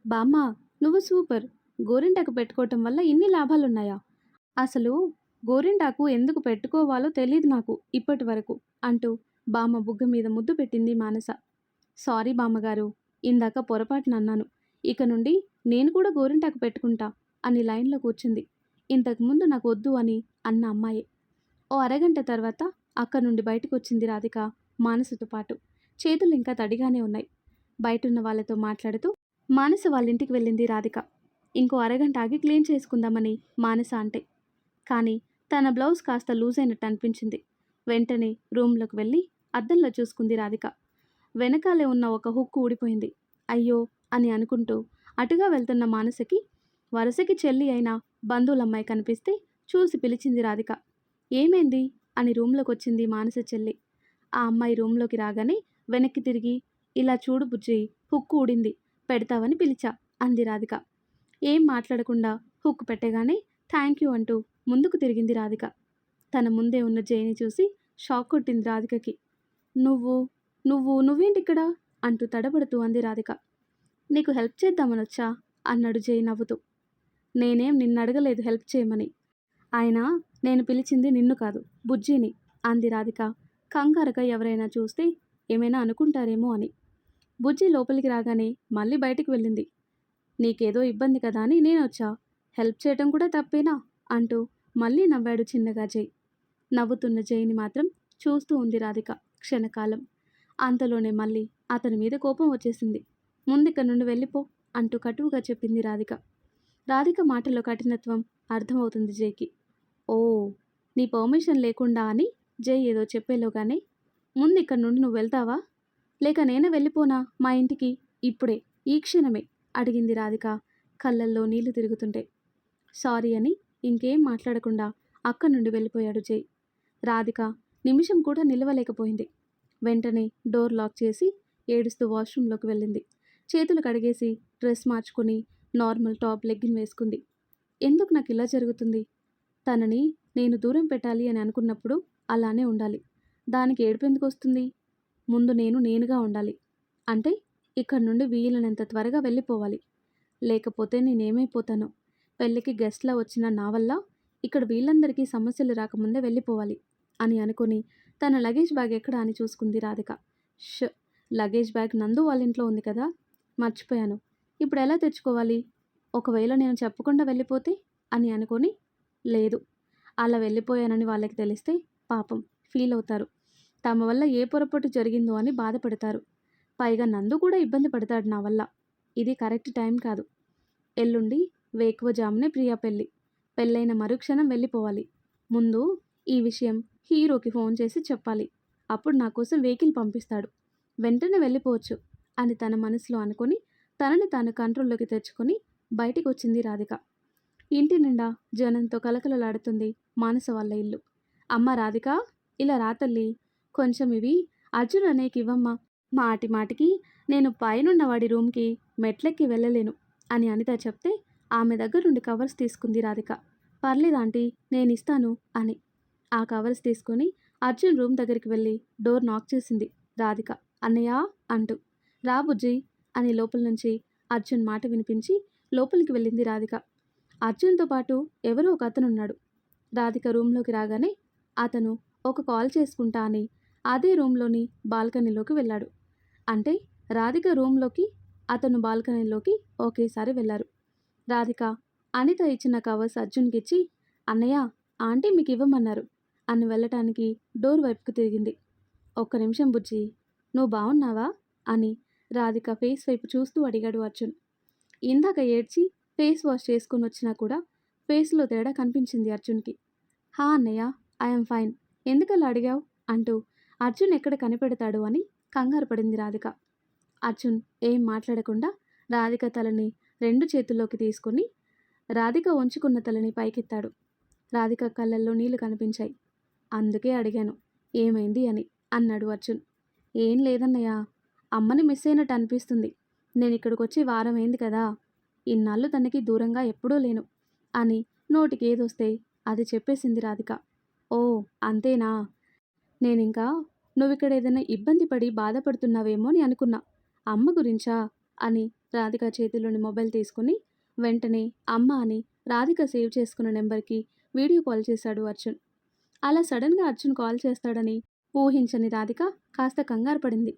బామ్మ, నువ్వు సూపర్. గోరింటాకు పెట్టుకోవటం వల్ల ఇన్ని లాభాలున్నాయా? అసలు గోరింటాకు ఎందుకు పెట్టుకోవాలో తెలియదు నాకు ఇప్పటి వరకు అంటూ బామ్మ బుగ్గ మీద ముద్దు పెట్టింది మానస. సారీ బామ్మగారు, ఇందాక పొరపాటున అన్నాను. ఇక నుండి నేను కూడా గోరింటాకు పెట్టుకుంటా అని లైన్లో కూర్చుంది. ఇంతకుముందు నాకు వద్దు అని అన్న అమ్మాయి. ఓ అరగంట తర్వాత అక్కడి నుండి బయటకు వచ్చింది రాధిక మానసతో పాటు. చేతులు ఇంకా తడిగానే ఉన్నాయి. బయటున్న వాళ్ళతో మాట్లాడుతూ మానస వాళ్ళ ఇంటికి వెళ్ళింది రాధిక. ఇంకో అరగంట ఆగి క్లీన్ చేసుకుందామని మానస అంటే, కానీ తన బ్లౌజ్ కాస్త లూజ్ అయినట్టు అనిపించింది. వెంటనే రూమ్లోకి వెళ్ళి అద్దంలో చూసుకుంది రాధిక. వెనకాలే ఉన్న ఒక హుక్కు ఊడిపోయింది. అయ్యో అని అనుకుంటూ అటుగా వెళ్తున్న మానసకి వరుసకి చెల్లి అయిన బంధువులమ్మాయి కనిపిస్తే చూసి పిలిచింది రాధిక. ఏమైంది అని రూమ్లోకి వచ్చింది మానస చెల్లి. ఆ అమ్మాయి రూమ్లోకి రాగానే వెనక్కి తిరిగి, ఇలా చూడు బుజ్జి, హుక్కు ఊడింది, పెడతావని పిలిచా అంది రాధిక. ఏం మాట్లాడకుండా హుక్కు పెట్టగానే థ్యాంక్ యూ అంటూ ముందుకు తిరిగింది రాధిక. తన ముందే ఉన్న జైని చూసి షాక్ కొట్టింది రాధికకి. నువ్వు నువ్వు నువ్వేంటిక్కడ అంటూ తడబడుతూ అంది రాధిక. నీకు హెల్ప్ చేద్దామని వచ్చా అన్నాడు జై నవ్వుతూ. నేనేం నిన్ను అడగలేదు హెల్ప్ చేయమని. ఆయన నేను పిలిచింది నిన్ను కాదు, బుజ్జిని అంది రాధిక కంగారుగా. ఎవరైనా చూస్తే ఏమైనా అనుకుంటారేమో అని. బుజ్జి లోపలికి రాగానే మళ్ళీ బయటికి వెళ్ళింది. నీకేదో ఇబ్బంది కదా అని నేనొచ్చా, హెల్ప్ చేయటం కూడా తప్పేనా అంటూ మళ్ళీ నవ్వాడు చిన్నగా జై. నవ్వుతున్న జైని మాత్రం చూస్తూ ఉంది రాధిక క్షణకాలం. అంతలోనే మళ్ళీ అతని మీద కోపం వచ్చేసింది. ముందిక్కడి నుండి వెళ్ళిపో అంటూ కటువుగా చెప్పింది రాధిక. రాధిక మాటలో కఠినత్వం అర్థమవుతుంది జైకి. ఓ, నీ పర్మిషన్ లేకుండా అని జై ఏదో చెప్పేలోగానే, ముందు ఇక్కడి నుండి నువ్వు వెళ్తావా లేక నేనే వెళ్ళిపోనా మా ఇంటికి ఇప్పుడే, ఈ క్షణమే అడిగింది రాధిక కళ్ళల్లో నీళ్లు తిరుగుతుంటే. సారీ అని ఇంకేం మాట్లాడకుండా అక్కడి నుండి వెళ్ళిపోయాడు జై. రాధిక నిమిషం కూడా నిలవలేకపోయింది. వెంటనే డోర్ లాక్ చేసి ఏడుస్తూ వాష్రూమ్లోకి వెళ్ళింది. చేతులు కడిగేసి డ్రెస్ మార్చుకొని నార్మల్ టాప్ లెగ్గిన్ వేసుకుంది. ఎందుకు నాకు ఇలా జరుగుతుంది? తనని నేను దూరం పెట్టాలి అని అనుకున్నప్పుడు అలానే ఉండాలి. దానికి ఏడుపు ఎందుకు వస్తుంది? ముందు నేను నేనుగా ఉండాలి. అంటే ఇక్కడి నుండి వీలైనంత త్వరగా వెళ్ళిపోవాలి. లేకపోతే నేనేమైపోతానో. పెళ్ళికి గెస్ట్లా వచ్చిన నా వల్ల ఇక్కడ వీళ్ళందరికీ సమస్యలు రాకముందే వెళ్ళిపోవాలి అని అనుకుని తన లగేజ్ బ్యాగ్ ఎక్కడా అని చూసుకుంది రాధిక. ష్ లగేజ్ బ్యాగ్ నందు వాళ్ళ ఇంట్లో ఉంది కదా, మర్చిపోయాను. ఇప్పుడు ఎలా తెచ్చుకోవాలి? ఒకవేళ నేను చెప్పకుండా వెళ్ళిపోతే అని అనుకొని, లేదు, అలా వెళ్ళిపోయానని వాళ్ళకి తెలిస్తే పాపం ఫీల్ అవుతారు. తమ వల్ల ఏ పొరపాటు జరిగిందో అని బాధపడతారు. పైగా నందు కూడా ఇబ్బంది పడతాడు నా వల్ల. ఇది కరెక్ట్ టైం కాదు. ఎల్లుండి వేకువజామునే ప్రియా పెళ్ళి. పెళ్ళైన మరుక్షణం వెళ్ళిపోవాలి. ముందు ఈ విషయం హీరోకి ఫోన్ చేసి చెప్పాలి. అప్పుడు నా కోసం వెహికల్ పంపిస్తాడు. వెంటనే వెళ్ళిపోవచ్చు అని తన మనసులో అనుకొని తనని తాను కంట్రోల్లోకి తెచ్చుకొని బయటికి వచ్చింది రాధిక. ఇంటి నిండా జనంతో కలకలలాడుతుంది మానస వాళ్ళ ఇల్లు. అమ్మ రాధిక, ఇలా రా తల్లి, కొంచెం ఇవి అర్జున్ అనేకి ఇవ్వమ్మా. మాటి మాటికి నేను పైనున్న వాడి రూమ్కి మెట్లెక్కి వెళ్ళలేను అని అనిత చెప్తే ఆమె దగ్గర నుండి కవర్స్ తీసుకుంది రాధిక. పర్లేదు ఆంటీ, నేను ఇస్తాను అని. ఆ కవర్స్ తీసుకొని అర్జున్ రూమ్ దగ్గరికి వెళ్ళి డోర్ నాక్ చేసింది రాధిక. అన్నయ్య అంటూ. రా బుజ్జి అని లోపల నుంచి అర్జున్ మాట వినిపించి లోపలికి వెళ్ళింది రాధిక. అర్జున్తో పాటు ఎవరో ఒక అతను ఉన్నాడు. రాధిక రూమ్లోకి రాగానే అతను ఒక కాల్ చేసుకుంటా అని అదే రూమ్లోని బాల్కనీలోకి వెళ్ళాడు. అంటే రాధిక రూమ్లోకి, అతను బాల్కనీలోకి ఒకేసారి వెళ్ళారు. రాధిక అనిత ఇచ్చిన కవర్స్ అర్జున్కి ఇచ్చి, అన్నయ్య ఆంటీ మీకు ఇవ్వమన్నారు అని వెళ్ళటానికి డోర్ వైపుకు తిరిగింది. ఒక్క నిమిషం బుజ్జి, నువ్వు బాగున్నావా అని రాధిక ఫేస్ వైపు చూస్తూ అడిగాడు అర్జున్. ఇందాక ఏడ్చి ఫేస్ వాష్ చేసుకుని వచ్చినా కూడా ఫేస్లో తేడా కనిపించింది అర్జున్కి. హా అన్నయ్య, ఐఎమ్ ఫైన్, ఎందుకలా అడిగావు అంటూ అర్జున్ ఎక్కడ కనిపెడతాడు అని కంగారు పడింది రాధిక. అర్జున్ ఏం మాట్లాడకుండా రాధిక తలని 2 చేతుల్లోకి తీసుకుని రాధిక ఉంచుకున్న తలని పైకెత్తాడు. రాధిక కళ్ళల్లో నీళ్లు కనిపించాయి. అందుకే అడిగాను ఏమైంది అని అన్నాడు అర్జున్. ఏం లేదన్నయ్య, అమ్మని మిస్ అయినట్టు అనిపిస్తుంది. నేను ఇక్కడికి వచ్చి వారం అయింది కదా, ఇన్నాళ్ళు తనకి దూరంగా ఎప్పుడూ లేను అని నోటికి ఏదొస్తే అది చెప్పేసింది రాధిక. ఓ అంతేనా, నేనింకా నువ్విక్కడ ఏదైనా ఇబ్బంది పడి బాధపడుతున్నావేమో అని అనుకున్నా. అమ్మ గురించా అని రాధిక చేతిలోని మొబైల్ తీసుకుని వెంటనే అమ్మ అని రాధిక సేవ్ చేసుకున్న నెంబర్కి వీడియో కాల్ చేశాడు అర్జున్. అలా సడన్గా అర్జున్ కాల్ చేస్తాడని ఊహించని రాధిక కాస్త కంగారు పడింది.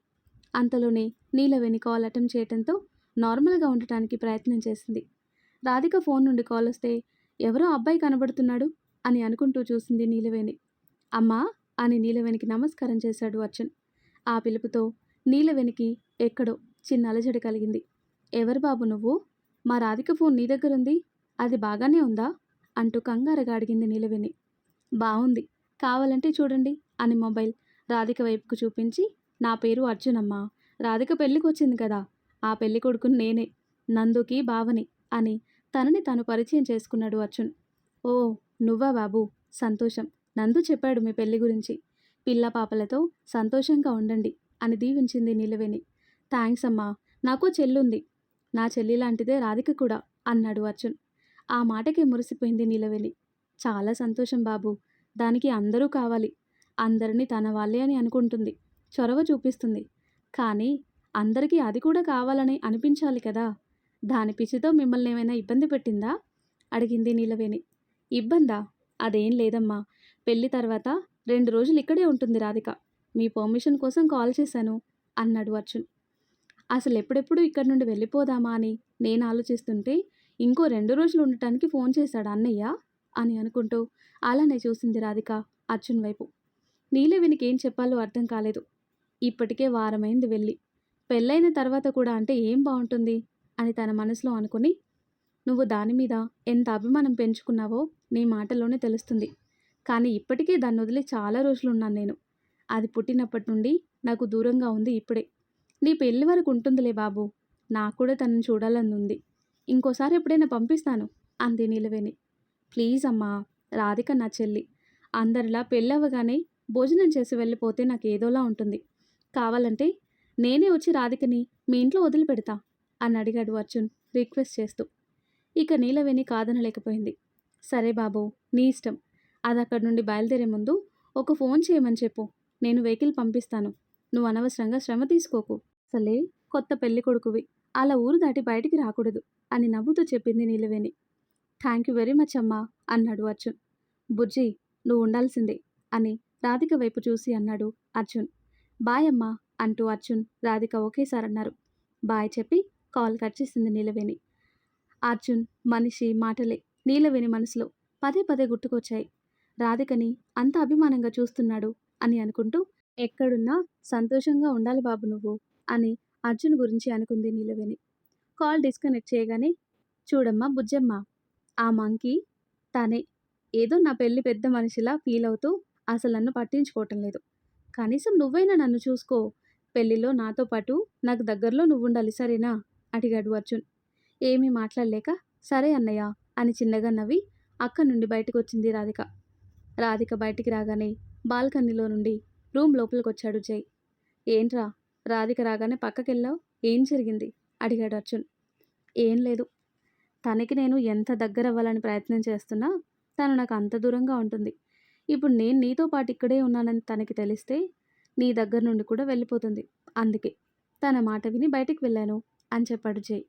అంతలోనే నీలవేణి కాల్ అటెంప్ట్ చేయడంతో నార్మల్గా ఉండటానికి ప్రయత్నం చేసింది. రాధిక ఫోన్ నుండి కాల్ వస్తే ఎవరో అబ్బాయి కనబడుతున్నాడు అని అనుకుంటూ చూసింది నీలవేణి. అమ్మా అని నీలవేణికి నమస్కారం చేశాడు అర్జున్. ఆ పిలుపుతో నీలవేణికి ఎక్కడో చిన్న అలజడి కలిగింది. ఎవరు బాబు నువ్వు? మా రాధిక ఫోన్ నీ దగ్గరుంది, అది బాగానే ఉందా అంటూ కంగారుగా అడిగింది నీలవేణి. బాగుంది, కావాలంటే చూడండి అని మొబైల్ రాధిక వైపుకు చూపించి, నా పేరు అర్జున్ అమ్మా, రాధిక పెళ్ళికి వచ్చింది కదా, ఆ పెళ్లి కొడుకుని నేనే, నందుకి బావని అని తనని తాను పరిచయం చేసుకున్నాడు అర్జున్. ఓ నువ్వా బాబు, సంతోషం, నందు చెప్పాడు మీ పెళ్లి గురించి, పిల్ల పాపలతో సంతోషంగా ఉండండి అని దీవించింది నీలవేణి. థ్యాంక్స్ అమ్మా, నాకు చెల్లుంది, నా చెల్లి లాంటిదే రాధిక కూడా అన్నాడు అర్జున్. ఆ మాటకే మురిసిపోయింది నీలవేణి. చాలా సంతోషం బాబు, దానికి అందరూ కావాలి, అందరినీ తన వాళ్ళే అని అనుకుంటుంది, చొరవ చూపిస్తుంది, కానీ అందరికీ అది కూడా కావాలని అనిపించాలి కదా, దాని పిచ్చితో మిమ్మల్ని ఏమైనా ఇబ్బంది పెట్టిందా అడిగింది నీలవేణి. ఇబ్బందా? అదేం లేదమ్మా, పెళ్లి తర్వాత 2 రోజులు ఇక్కడే ఉంటుంది రాధిక, మీ పర్మిషన్ కోసం కాల్ చేశాను అన్నాడు అర్జున్. అసలు ఎప్పుడెప్పుడు ఇక్కడి నుండి వెళ్ళిపోదామా అని నేను ఆలోచిస్తుంటే ఇంకో 2 రోజులు ఉండటానికి ఫోన్ చేశాడు అన్నయ్య అని అనుకుంటూ అలానే చూసింది రాధిక అర్జున్ వైపు. నీలవేణికి ఏం చెప్పాలో అర్థం కాలేదు. ఇప్పటికే వారమైంది వెళ్ళి, పెళ్ళైన తర్వాత కూడా అంటే ఏం బాగుంటుంది అని తన మనసులో అనుకుని, నువ్వు దాని మీద ఎంత అభిమానం పెంచుకున్నావో నీ మాటల్లోనే తెలుస్తుంది, కానీ ఇప్పటికే దాన్ని వదిలి చాలా రోజులున్నాను నేను, అది పుట్టినప్పటి నుండి నాకు దూరంగా ఉంది, ఇప్పుడే నీ పెళ్లి వరకు ఉంటుందిలే బాబు, నాకు కూడా తనని చూడాలని ఉంది, ఇంకోసారి ఎప్పుడైనా పంపిస్తాను అంది నీలవేణి. ప్లీజ్ అమ్మా, రాధిక నా చెల్లి, అందరిలా పెళ్ళవగానే భోజనం చేసి వెళ్ళిపోతే నాకు ఏదోలా ఉంటుంది, కావాలంటే నేనే వచ్చి రాధికని మీ ఇంట్లో వదిలిపెడతా అని అడిగాడు అర్జున్ రిక్వెస్ట్ చేస్తూ. ఇక నీలవేణి కాదనలేకపోయింది. సరే బాబు, నీ ఇష్టం, అది అక్కడి నుండి బయలుదేరే ముందు ఒక ఫోన్ చేయమని చెప్పు, నేను వెహికల్ పంపిస్తాను, నువ్వు అనవసరంగా శ్రమ తీసుకోకు, అసలే కొత్త పెళ్లి కొడుకువి, అలా ఊరు దాటి బయటికి రాకూడదు అని నవ్వుతూ చెప్పింది నీలవేణి. థ్యాంక్ యూ వెరీ మచ్ అమ్మా అన్నాడు అర్జున్. బుజ్జి, నువ్వు ఉండాల్సిందే అని రాధిక వైపు చూసి అన్నాడు అర్జున్. బాయ్ అమ్మా అంటూ అర్జున్, రాధిక ఒకేసారి అన్నారు. బాయ్ చెప్పి కాల్ కట్ చేసింది నీలవేణి. అర్జున్ మనిషి మాటలే నీలవేణి మనసులో పదే పదే గుర్తుకొచ్చాయి. రాధికని అంత అభిమానంగా చూస్తున్నాడు అని అనుకుంటూ, ఎక్కడున్నా సంతోషంగా ఉండాలి బాబు నువ్వు అని అర్జున్ గురించి అనుకుంది నీలవేణి. కాల్ డిస్కనెక్ట్ చేయగానే, చూడమ్మా బుజ్జమ్మ, ఆ మంకీ తనే. ఏదో నా పెళ్లి పెద్ద మనిషిలా ఫీల్ అవుతూ అసలు నన్ను పట్టించుకోవటం లేదు. కనీసం నువ్వైనా నన్ను చూసుకో. పెళ్లిలో నాతో పాటు నాకు దగ్గరలో నువ్వుండాలి సరేనా? అడిగాడు అర్జున్. ఏమీ మాట్లాడలేక సరే అన్నయ్య అని చిన్నగా నవ్వి అక్కడి నుండి బయటకొచ్చింది రాధిక. రాధిక బయటికి రాగానే బాల్కనీలో నుండి రూమ్ లోపలికొచ్చాడు జై. ఏంట్రా, రాధిక రాగానే పక్కకెళ్ళావు? ఏం జరిగింది? అడిగాడు అర్జున్. ఏం లేదు. తనకి నేను ఎంత దగ్గరవ్వాలని ప్రయత్నం చేస్తున్నా తను నాకు అంత దూరంగా ఉంటుంది. ఇప్పుడు నేను నీతో పాటు ఇక్కడే ఉన్నానని తనకి తెలిస్తే నీ దగ్గర నుండి కూడా వెళ్ళిపోతుంది. అందుకే తన మాట విని బయటికి వెళ్ళాను అని చెప్పాడు జై.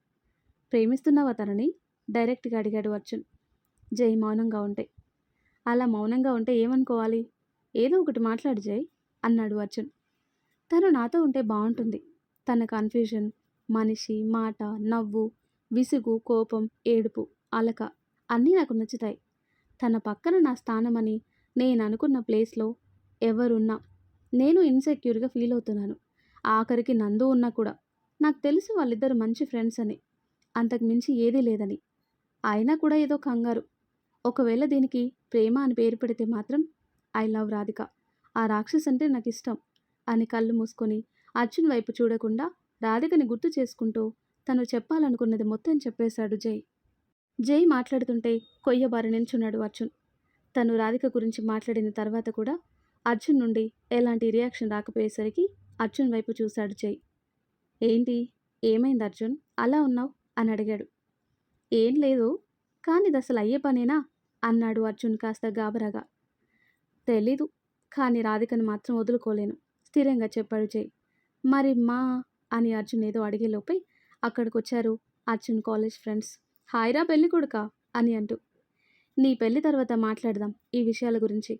ప్రేమిస్తున్నావా తనని? డైరెక్ట్గా అడిగాడు అర్జున్. జై మౌనంగా ఉంటే. అలా మౌనంగా ఉంటే ఏమనుకోవాలి? ఏదో ఒకటి మాట్లాడు జై అన్నాడు అర్జున్. తను నాతో ఉంటే బాగుంటుంది. తన కన్ఫ్యూజన్, మనిషి, మాట, నవ్వు, విసుగు, కోపం, ఏడుపు, అలక అన్నీ నాకు నచ్చుతాయి. తన పక్కన నా స్థానమని నేను అనుకున్న ప్లేస్లో ఎవరున్నా నేను ఇన్సెక్యూర్గా ఫీల్ అవుతున్నాను. ఆఖరికి నందు ఉన్నా కూడా. నాకు తెలుసు వాళ్ళిద్దరు మంచి ఫ్రెండ్స్ అని, అంతకు మించి ఏదీ లేదని. అయినా కూడా ఏదో కంగారు. ఒకవేళ దీనికి ప్రేమ అని పేరు పెడితే మాత్రం ఐ లవ్ రాధిక, ఆ రాక్షస్ అంటే నాకు ఇష్టం అని కళ్ళు మూసుకొని అర్జున్ వైపు చూడకుండా రాధికని గుర్తు చేసుకుంటూ తను చెప్పాలనుకున్నది మొత్తం చెప్పేశాడు జై. జై మాట్లాడుతుంటే కొయ్యబారి నిల్చున్నాడు అర్జున్. తను రాధిక గురించి మాట్లాడిన తర్వాత కూడా అర్జున్ నుండి ఎలాంటి రియాక్షన్ రాకపోయేసరికి అర్జున్ వైపు చూశాడు జై. ఏంటి, ఏమైంది అర్జున్, అలా ఉన్నావు అని అడిగాడు. ఏం లేదు, కానీ ఇది అసలు అయ్యే పనేనా అన్నాడు అర్జున్ కాస్త గాబరాగా. తెలీదు, కానీ రాధికను మాత్రం వదులుకోలేను స్థిరంగా చెప్పాడు జై. మరి మా అని అర్జున్ ఏదో అడిగేలోపై అక్కడికొచ్చారు అర్జున్ కాలేజ్ ఫ్రెండ్స్. హాయ్రా పెళ్ళి కొడుకా అని అంటూ. నీ పెళ్లి తర్వాత మాట్లాడదాం ఈ విషయాల గురించి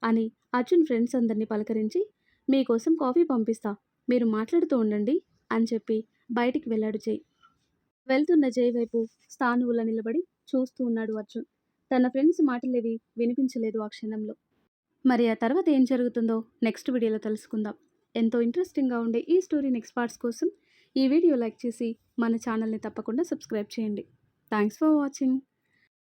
అని అర్జున్ ఫ్రెండ్స్ అందరినీ పలకరించి, మీకోసం కాఫీ పంపిస్తా, మీరు మాట్లాడుతూ ఉండండి అని చెప్పి బయటికి వెళ్ళాడు జై. వెళ్తున్న జై వైపు స్థానువులా నిలబడి చూస్తూ ఉన్నాడు అర్జున్. తన ఫ్రెండ్స్ మాటలేవి వినిపించలేదు ఆ క్షణంలో. మరి ఆ తర్వాత ఏం జరుగుతుందో నెక్స్ట్ వీడియోలో తెలుసుకుందాం. ఎంతో ఇంట్రెస్టింగ్గా ఉండే ఈ స్టోరీ నెక్స్ట్ పార్ట్స్ కోసం ఈ వీడియో లైక్ చేసి మన ఛానల్ని తప్పకుండా సబ్స్క్రైబ్ చేయండి. Thanks for watching.